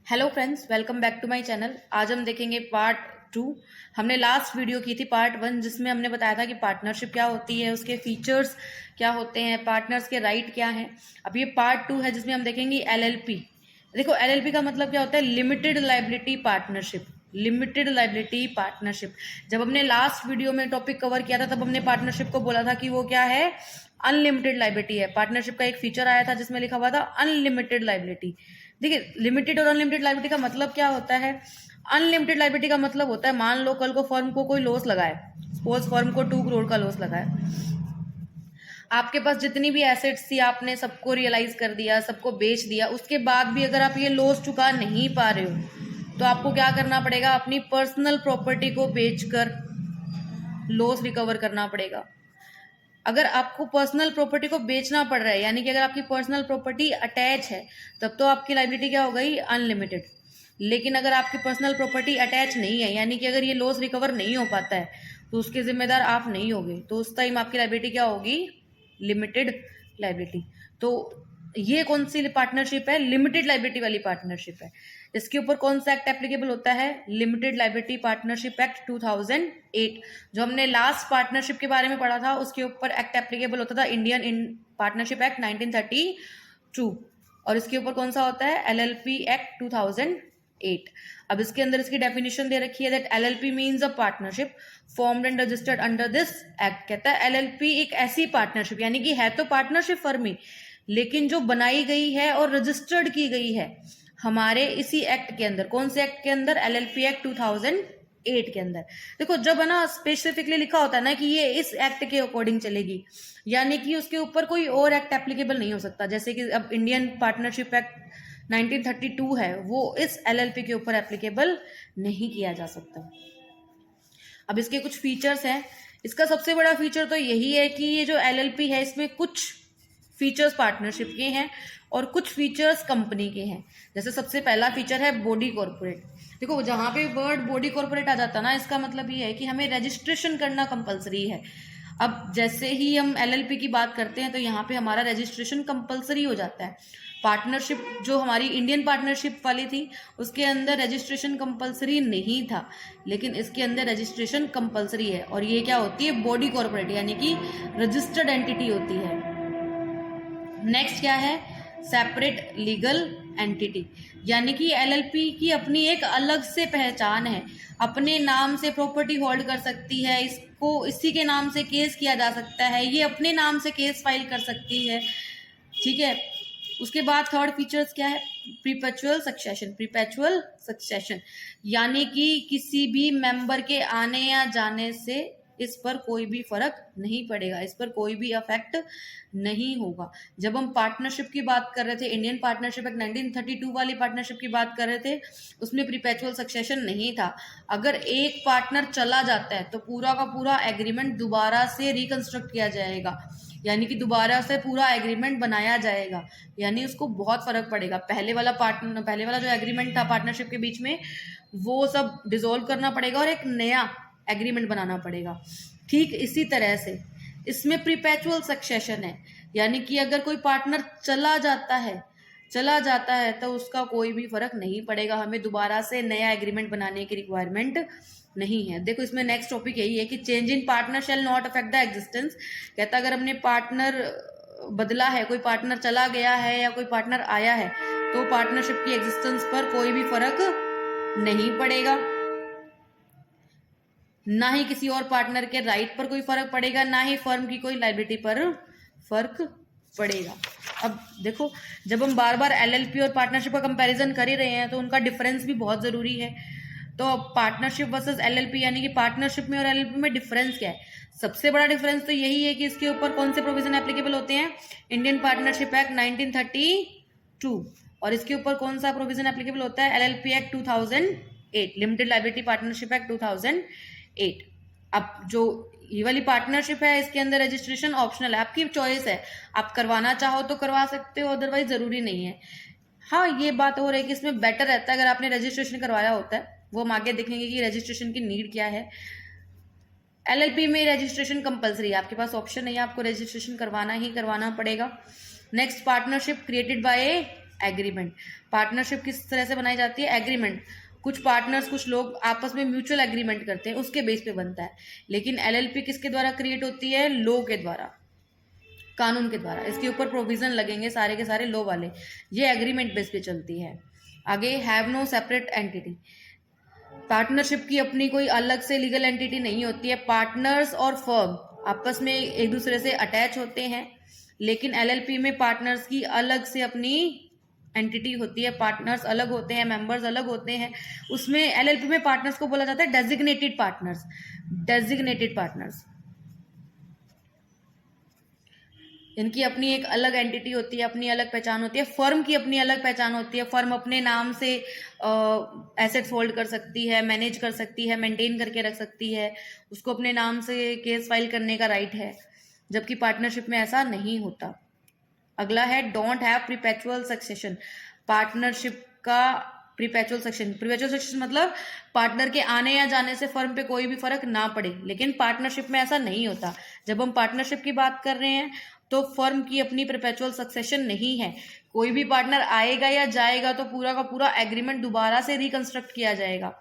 Hello friends, welcome back to my channel. आज हम देखेंगे पार्ट 2। हमने लास्ट वीडियो की थी पार्ट 1, जिसमें हमने बताया था कि पार्टनरशिप क्या होती है, उसके फीचर्स क्या होते हैं, पार्टनर्स के राइट क्या हैं। अब ये पार्ट 2 है जिसमें हम देखेंगे एलएलपी। देखो, एलएलपी का मतलब क्या होता है? Limited liability partnership. Limited liability partnership. जब हमने लास्ट वीडियो में टॉपिक कवर किया था तब हमने पार्टनरशिप को बोला था कि वो क्या है, अनलिमिटेड लायबिलिटी है। पार्टनरशिप का एक फीचर आया था जिसमें लिखा हुआ था अनलिमिटेड लायबिलिटी। देखिए, लिमिटेड और अनलिमिटेड लायबिलिटी का मतलब क्या होता है? अनलिमिटेड लायबिलिटी का मतलब होता है, मान लो कल को फर्म को कोई लॉस लगा है, सपोज फर्म को 2 करोड़ का लॉस लगा है। आपके पास जितनी भी एसेट्स थी आपने सबको रियलाइज कर दिया, सबको बेच दिया, उसके बाद भी अगर आप ये लॉस चुका नहीं पा रहे हो तो आपको क्या करना पड़ेगा? अपनी पर्सनल प्रॉपर्टी को बेचकर लॉस रिकवर करना पड़ेगा। अगर आपको पर्सनल प्रॉपर्टी को बेचना पड़ रहा है, यानी कि अगर आपकी पर्सनल प्रॉपर्टी अटैच है, तब तो आपकी लायबिलिटी क्या हो गई? अनलिमिटेड। लेकिन अगर आपकी पर्सनल प्रॉपर्टी अटैच नहीं है, यानी कि अगर ये लॉस रिकवर नहीं हो पाता है, तो उसके जिम्मेदार आप नहीं होगे, तो उस टाइम आपकी लायबिलिटी क्या होगी? Limited liability. तो ये कौन सी पार्टनरशिप है? लिमिटेड लायबिलिटी वाली पार्टनरशिप है। इसके ऊपर कौन सा एक्ट एप्लीकेबल होता है? Limited liability partnership act 2008। जो हमने लास्ट पार्टनरशिप के बारे में पढ़ा था उसके ऊपर एक्ट एप्लीकेबल होता था इंडियन पार्टनरशिप एक्ट 1932। और इसके ऊपर कौन सा होता है? LLP act 2008। अब इसके अंदर इसकी डेफिनेशन दे रखी है that LLP means a partnership formed and registered under this act. कहता है एलएलपी एक ऐसी पार्टनरशिप, यानी कि है तो पार्टनरशिप फर्म ही, लेकिन जो बनाई गई है और रजिस्टर्ड की गई है हमारे इसी एक्ट के अंदर। कौन से एक्ट के अंदर? एलएलपी एक्ट 2008 के अंदर। देखो, जब है ना स्पेसिफिकली लिखा होता है ना कि ये इस एक्ट के अकॉर्डिंग चलेगी, यानी कि उसके ऊपर कोई और एक्ट एप्लीकेबल नहीं हो सकता। जैसे कि अब इंडियन पार्टनरशिप एक्ट 1932 है, वो इस एलएलपी के ऊपर एप्लीकेबल नहीं किया जा सकता। अब इसके कुछ फीचर्स हैं। इसका सबसे बड़ा फीचर तो यही है कि ये जो एलएलपी है इसमें कुछ फीचर्स पार्टनरशिप के हैं और कुछ फीचर्स कंपनी के हैं। जैसे सबसे पहला फीचर है बॉडी कॉर्पोरेट। देखो, जहां पे वर्ड बॉडी कॉर्पोरेट आ जाता ना, इसका मतलब ये है कि हमें रजिस्ट्रेशन करना कंपलसरी है। अब जैसे ही हम एलएलपी की बात करते हैं तो यहाँ पे हमारा रजिस्ट्रेशन कंपलसरी हो जाता है। पार्टनरशिप जो हमारी इंडियन पार्टनरशिप वाली थी उसके अंदर रजिस्ट्रेशन कंपलसरी नहीं था, लेकिन इसके अंदर रजिस्ट्रेशन कंपलसरी है। और ये क्या होती है? बॉडी कॉर्पोरेट, यानी कि रजिस्टर्ड एंटिटी होती है। नेक्स्ट क्या है? सेपरेट लीगल एंटिटी, यानी कि एलएलपी की अपनी एक अलग से पहचान है। अपने नाम से प्रॉपर्टी होल्ड कर सकती है, इसको इसी के नाम से केस किया जा सकता है, ये अपने नाम से केस फाइल कर सकती है। ठीक है। उसके बाद थर्ड फीचर्स क्या है? प्रीपेचुअल सक्सेशन। प्रीपेचुअल सक्सेशन यानी कि किसी भी मेंबर के आने या जाने से इस पर कोई भी फर्क नहीं पड़ेगा, इस पर कोई भी अफेक्ट नहीं होगा। जब हम पार्टनरशिप की बात कर रहे थे, इंडियन पार्टनरशिप एक्ट 1932 वाली पार्टनरशिप की बात कर रहे थे, उसमें प्रीपेचुअल सक्सेशन नहीं था। अगर एक पार्टनर चला जाता है तो पूरा का पूरा एग्रीमेंट दोबारा से रिकंस्ट्रक्ट किया जाएगा, यानी कि दोबारा से पूरा एग्रीमेंट बनाया जाएगा। यानी उसको बहुत फर्क पड़ेगा। पहले वाला जो एग्रीमेंट था पार्टनरशिप के बीच में, वो सब डिसॉल्व करना पड़ेगा और एक नया एग्रीमेंट बनाना पड़ेगा। ठीक इसी तरह से इसमें प्रीपेचुअल सक्सेशन है, यानी कि अगर कोई पार्टनर चला जाता है तो उसका कोई भी फर्क नहीं पड़ेगा, हमें दोबारा से नया एग्रीमेंट बनाने की रिक्वायरमेंट नहीं है। देखो, इसमें नेक्स्ट टॉपिक यही है कि change in partner shall not affect the existence. कहता अगर हमने पार्टनर बदला है, कोई पार्टनर चला गया है या कोई पार्टनर आया है, तो पार्टनरशिप की एग्जिस्टेंस पर कोई भी फर्क नहीं पड़ेगा। ना ही किसी और पार्टनर के राइट पर कोई फर्क पड़ेगा, ना ही फर्म की कोई लायबिलिटी पर फर्क पड़ेगा। अब देखो, जब हम बार बार एलएलपी और पार्टनरशिप का कंपैरिजन कर ही रहे हैं तो उनका डिफरेंस भी बहुत जरूरी है। तो पार्टनरशिप वर्सेस एलएलपी, यानी कि पार्टनरशिप में और एलएलपी में डिफरेंस क्या है? सबसे बड़ा डिफरेंस तो यही है कि इसके ऊपर कौन से प्रोविजन एप्लीकेबल होते हैं? Indian partnership act 1932। और इसके ऊपर कौन सा प्रोविजन एप्लीकेबल होता है? LLP act 2008, limited liability partnership act 2008। अब जो ये वाली पार्टनरशिप है इसके अंदर रजिस्ट्रेशन ऑप्शनल है, आपकी चॉइस है, आप करवाना चाहो तो करवा सकते हो, अदरवाइज जरूरी नहीं है। हाँ, ये बात हो रही है कि इसमें बेटर रहता है अगर आपने रजिस्ट्रेशन करवाया होता है, वो हम आगे देखेंगे कि रजिस्ट्रेशन की नीड क्या है। एलएलपी में रजिस्ट्रेशन कंपलसरी है, आपके पास ऑप्शन नहीं है, आपको रजिस्ट्रेशन करवाना ही करवाना पड़ेगा। Next, partnership created by agreement. Partnership किस तरह से बनाई जाती है? एग्रीमेंट, कुछ पार्टनर्स, कुछ लोग आपस में म्यूचुअल एग्रीमेंट करते हैं, उसके बेस पे बनता है। लेकिन एलएलपी किसके द्वारा क्रिएट होती है? लॉ के द्वारा, कानून के द्वारा। इसके ऊपर प्रोविजन लगेंगे सारे के सारे लॉ वाले। ये एग्रीमेंट बेस पे चलती है। आगे, have no separate entity. Partnership की अपनी कोई अलग से लीगल एंटिटी नहीं होती है। पार्टनर्स और फर्म आपस में एक दूसरे से अटैच होते हैं, लेकिन एलएलपी में पार्टनर्स की अलग से अपनी एंटिटी होती है। पार्टनर्स अलग होते हैं, मेंबर्स अलग होते हैं। उसमें एलएलपी में पार्टनर्स को बोला जाता है डेजिग्नेटेड पार्टनर्स। डेजिग्नेटेड पार्टनर्स, इनकी अपनी एक अलग एंटिटी होती है, अपनी अलग पहचान होती है। फर्म की अपनी अलग पहचान होती है। फर्म अपने नाम से एसेट्स होल्ड कर सकती है, मैनेज कर सकती है, मेंटेन करके रख सकती है, उसको अपने नाम से केस फाइल करने का राइट है, जबकि पार्टनरशिप में ऐसा नहीं होता। अगला है डोंट हैव प्रीपेचुअल सक्सेशन। पार्टनरशिप का प्रीपेचुअल सक्सेशन मतलब पार्टनर के आने या जाने से फर्म पे कोई भी फर्क ना पड़े, लेकिन पार्टनरशिप में ऐसा नहीं होता। जब हम पार्टनरशिप की बात कर रहे हैं तो फर्म की अपनी परपेचुअल सक्सेशन नहीं है। कोई भी पार्टनर आएगा या जाएगा तो पूरा का पूरा एग्रीमेंट दोबारा से रिकंस्ट्रक्ट किया जाएगा।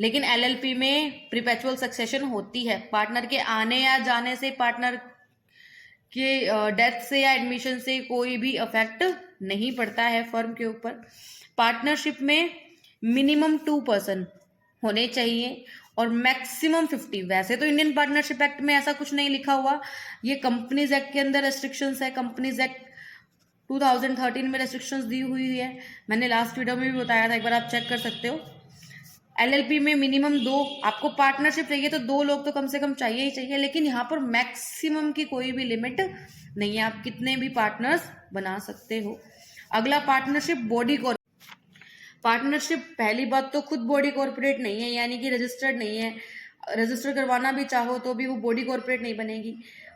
लेकिन एलएलपी में परपेचुअल सक्सेशन होती है। पार्टनर के आने या जाने से, पार्टनर के डेथ से या एडमिशन से कोई भी इफेक्ट नहीं पड़ता है फर्म के ऊपर। पार्टनरशिप में मिनिमम 2 पर्सन होने चाहिए और मैक्सिमम 50। वैसे तो इंडियन पार्टनरशिप एक्ट में ऐसा कुछ नहीं लिखा हुआ, ये कंपनीज एक्ट के अंदर रेस्ट्रिक्शंस है। कंपनीज एक्ट 2013 में रेस्ट्रिक्शंस दी हुई है। मैंने लास्ट वीडियो में भी बताया था, एक बार आप चेक कर सकते हो। एलएलपी में मिनिमम 2, आपको पार्टनरशिप चाहिए तो 2 लोग तो कम से कम चाहिए ही चाहिए, लेकिन यहाँ पर मैक्सिमम की कोई भी लिमिट नहीं है, आप कितने भी पार्टनर्स बना सकते हो। अगला, पार्टनरशिप बॉडी कॉर्पोरेट। पार्टनरशिप पहली बात तो खुद बॉडी कॉर्पोरेट नहीं है, यानी कि रजिस्टर्ड नहीं है। रजिस्टर करवाना भी चाहो तो भी वो बॉडी कॉर्पोरेट नहीं बनेगी।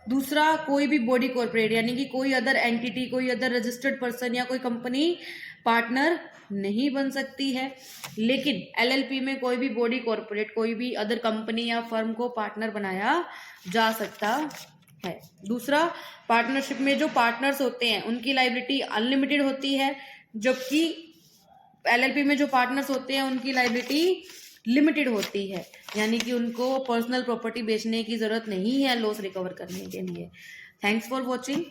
दूसरा, कोई भी बॉडी कॉर्पोरेट यानी कि कोई अदर एंटिटी, कोई अदर रजिस्टर्ड पर्सन या कोई कंपनी पार्टनर नहीं बन सकती है। लेकिन एलएलपी में कोई भी बॉडी कॉर्पोरेट, कोई भी अदर कंपनी या फर्म को पार्टनर बनाया जा सकता है। दूसरा, पार्टनरशिप में जो पार्टनर्स होते हैं उनकी लायबिलिटी अनलिमिटेड होती है, जबकि एलएलपी में जो पार्टनर्स होते हैं उनकी लायबिलिटी लिमिटेड होती है, यानी कि उनको पर्सनल प्रॉपर्टी बेचने की जरूरत नहीं है लॉस रिकवर करने के लिए। Thanks for watching.